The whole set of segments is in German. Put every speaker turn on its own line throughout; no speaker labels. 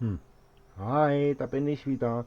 Hm. Hi, da bin ich wieder.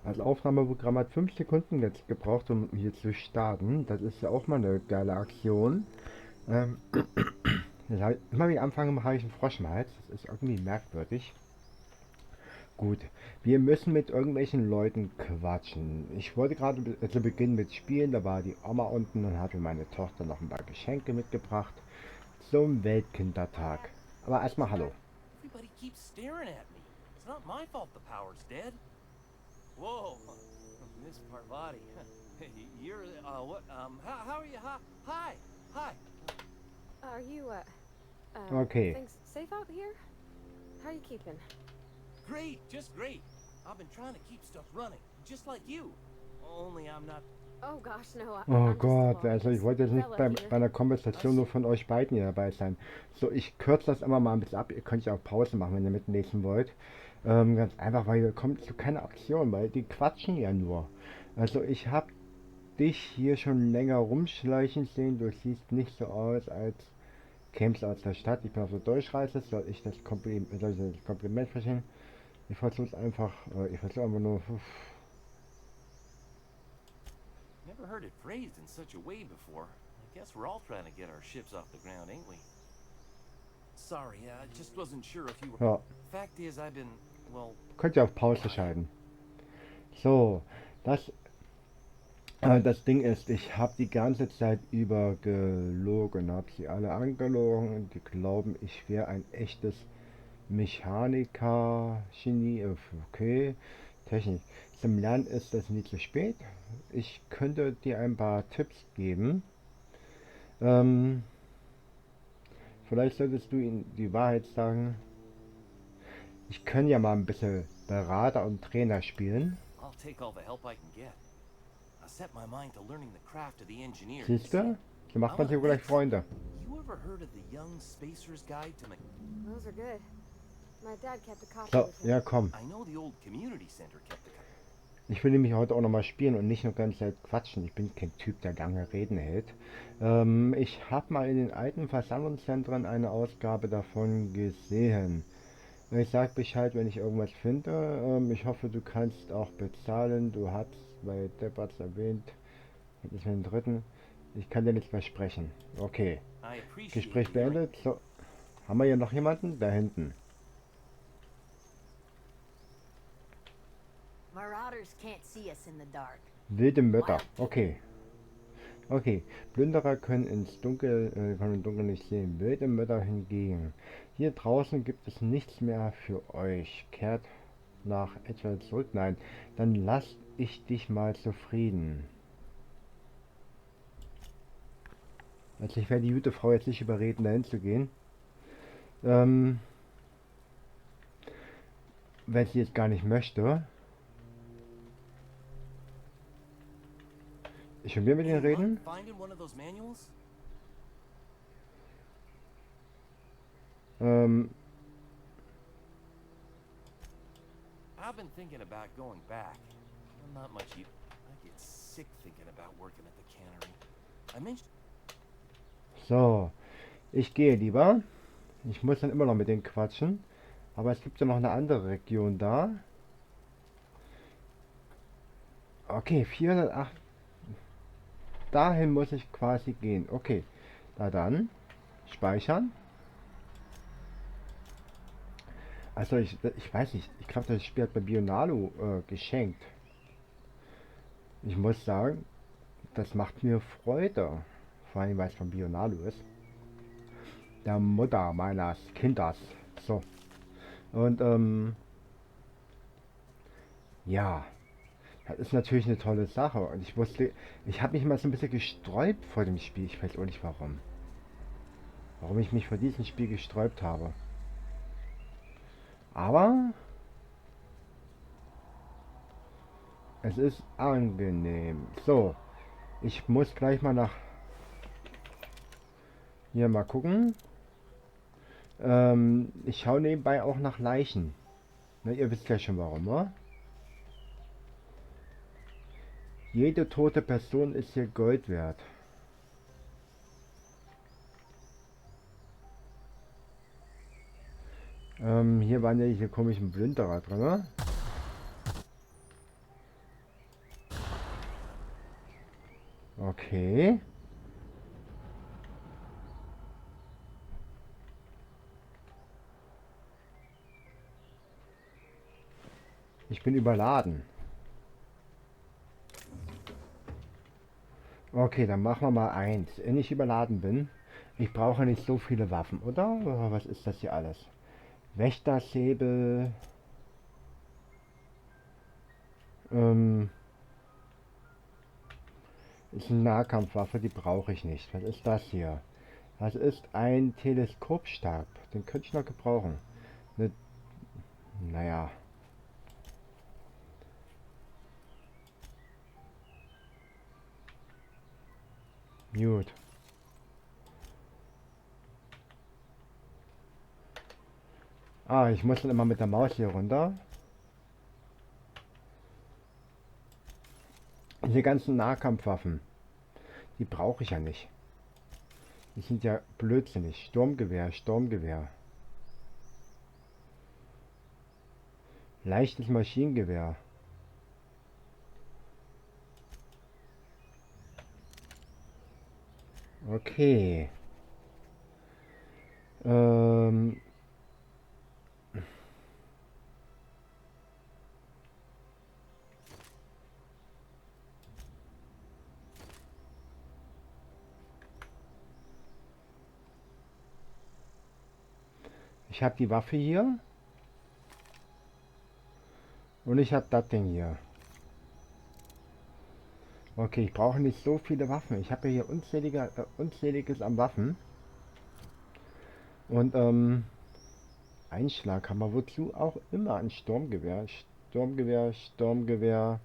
Das Aufnahmeprogramm hat 5 Sekunden jetzt gebraucht, um hier zu starten. Das ist ja auch mal eine geile Aktion. Ähm, immer wie anfangen, habe ich einen Frosch im Hals. Das ist irgendwie merkwürdig. Gut, wir müssen mit irgendwelchen Leuten quatschen. Ich wollte gerade zu Beginn mit spielen, da war die Oma unten und hatte meine Tochter noch ein paar Geschenke mitgebracht zum Weltkindertag. Aber erstmal hallo.
Everybody keeps staring at me. It's not my fault the power's dead. Whoa, Miss Parvati. You're, what, how are you? Hi, hi.
Are you,
Okay.
things safe out here? How are you keeping?
Great, just great. I've been trying to keep stuff running, just like you. Only I'm not.
Oh gosh, no,
Oh
I'm just
Gott,
along with
also ich
this
wollte jetzt nicht
fella
bei
here.
einer
I
Konversation nur
see.
von euch beiden hier dabei sein. So, ich kürze das immer mal ein bisschen ab. Ihr könnt ja auch Pause machen, wenn ihr mitlesen wollt. Ganz einfach, weil ihr kommt zu keiner Aktion, weil die quatschen ja nur. Also ich habe dich hier schon länger rumschleichen sehen. Du siehst nicht so aus, als kämst aus der Stadt. Ich bin auf der Durchreise. Soll ich das Kompliment verstehen? Ich versuche einfach nur.
Never heard it phrased in such a way before. I guess we're all trying to get our ships off the ground, ain't we? Sorry, I just wasn't sure if you were.
Ja,
Fact is, I've been, well,
könnt ihr auf Pause
quiet.
schalten. So, das das Ding ist, ich habe die ganze Zeit über gelogen, habe sie alle angelogen und die glauben, ich wäre ein echtes Mechaniker, Genie, okay, Technik. Zum Lernen ist das nie zu spät. Ich könnte dir ein paar Tipps geben. Ähm, Vielleicht solltest du ihnen die Wahrheit sagen. Ich kann ja mal ein bisschen Berater und Trainer spielen.
I'll take all the help I can get. I set my mind to learning the craft of the engineer, you
Siehst
see.
du? So macht
I'm
man
a
sich wohl gleich
mix.
Freunde.
You ever heard of the Young Spacer's Guide to
Those are good. My dad kept a copy
So,
with him.
ja komm.
I know the old community center kept a copy.
Ich will nämlich heute auch nochmal spielen und nicht nur ganz Zeit quatschen. Ich bin kein Typ, der lange Reden hält. Ich habe mal in den alten Versammlungszentren eine Ausgabe davon gesehen. Ich sag Bescheid, wenn ich irgendwas finde. Ich hoffe, du kannst auch bezahlen. Du hast bei Depperts erwähnt, das ist den dritten. Ich kann dir nichts versprechen. Okay.
I appreciate
Gespräch
you hearing
beendet.
me.
So, haben wir hier noch jemanden? Da hinten.
Marauders can't see us in the dark.
Wilde Mütter.
Wild people.
Okay. Okay, Plünderer können im Dunkeln nicht sehen, wilde Mütter hingegen. Hier draußen gibt es nichts mehr für euch. Kehrt nach etwa zurück. Nein, dann lass ich dich mal zufrieden. Also ich werde die gute Frau jetzt nicht überreden, dahin zu gehen. Ähm, Wenn sie jetzt gar nicht möchte. Ich will mit
Any
ihnen
luck
reden.
finding one of those manuals?
Ähm,
I've been thinking about going back. I'm not much you. I get sick thinking about working at the cannery. I mentioned.
so, ich gehe lieber. Ich muss dann immer noch mit denen quatschen. Aber es gibt ja noch eine andere Region da. Okay, 408. Dahin muss ich quasi gehen. Okay, na dann. Speichern. Also ich weiß nicht. Ich glaube, das Spiel hat bei Bionalo geschenkt. Ich muss sagen, das macht mir Freude. Vor allem, weil es von Bionalo ist. Der Mutter meines Kindes. So. Und ja, das ist natürlich eine tolle Sache. Und ich habe mich mal so ein bisschen gesträubt vor dem Spiel. Ich weiß auch nicht warum. Warum ich mich vor diesem Spiel gesträubt habe. Aber es ist angenehm. So, ich muss gleich mal nach hier mal gucken. Ich schaue nebenbei auch nach Leichen. Ne, ihr wisst ja schon warum, oder? Jede tote Person ist hier Gold wert. Hier waren ja diese komischen Plünderer drin, ne? Okay. Ich bin überladen. Okay, dann machen wir mal eins. Wenn ich überladen bin, ich brauche nicht so viele Waffen, oder? Oder was ist das hier alles? Wächtersäbel. Ähm, ist eine Nahkampfwaffe, die brauche ich nicht. Was ist das hier? Das ist ein Teleskopstab. Den könnte ich noch gebrauchen. Ne, naja. Gut. Ah, ich muss dann immer mit der Maus hier runter. Diese ganzen Nahkampfwaffen, die brauche ich ja nicht. Die sind ja blödsinnig. Sturmgewehr, Sturmgewehr. Leichtes Maschinengewehr. Okay. Ähm, ich habe die Waffe hier. Und ich habe das Ding hier. Okay, ich brauche nicht so viele Waffen. Ich habe ja hier unzähliges an Waffen. Und Einschlaghammer, wozu auch immer ein Sturmgewehr. Sturmgewehr, Sturmgewehr.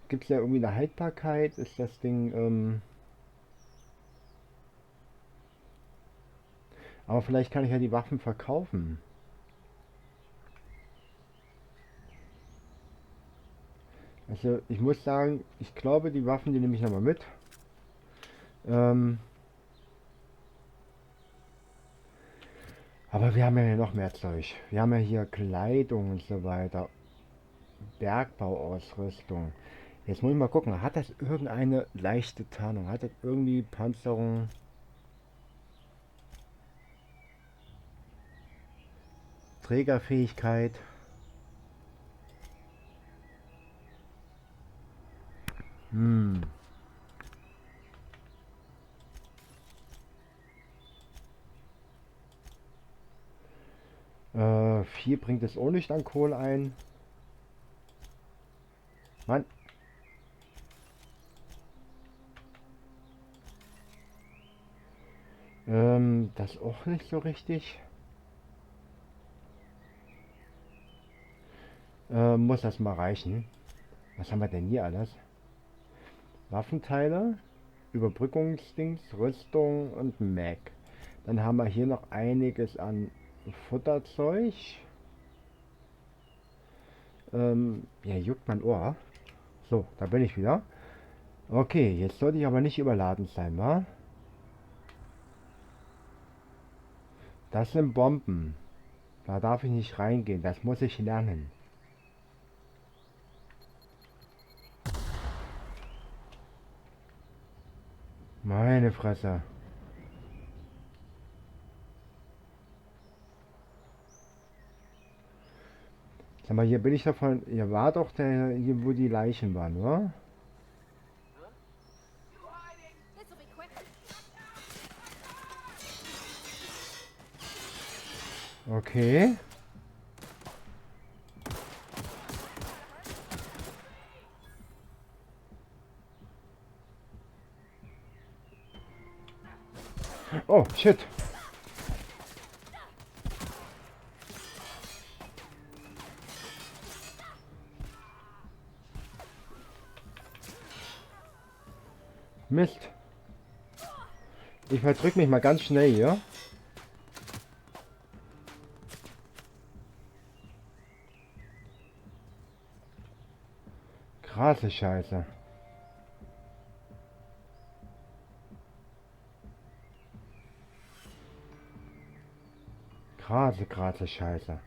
Gibt es ja irgendwie eine Haltbarkeit? Ist das Ding, aber vielleicht kann ich ja die Waffen verkaufen. Also ich muss sagen, ich glaube die Waffen, die nehme ich nochmal mit. Ähm, aber wir haben ja hier noch mehr Zeug. Wir haben ja hier Kleidung und so weiter. Bergbauausrüstung. Jetzt muss ich mal gucken, hat das irgendeine leichte Tarnung? Hat das irgendwie Panzerung? Trägerfähigkeit? Hm. 4 bringt es auch nicht an Kohle ein. Mann. Das auch nicht so richtig. Muss das mal reichen. Was haben wir denn hier alles? Waffenteile, Überbrückungsdings, Rüstung und Mac. Dann haben wir hier noch einiges an Futterzeug. Ja, juckt mein Ohr. So, da bin ich wieder. Okay, jetzt sollte ich aber nicht überladen sein, wa? Das sind Bomben. Da darf ich nicht reingehen. Das muss ich lernen. Meine Fresse. Sag mal, hier bin ich davon. Hier war doch der, hier wo die Leichen waren, oder?
This'll be quick.
Okay. Oh, shit. Mist. Ich verdrück mich mal ganz schnell hier. Krasse Scheiße. Grase, Scheiße.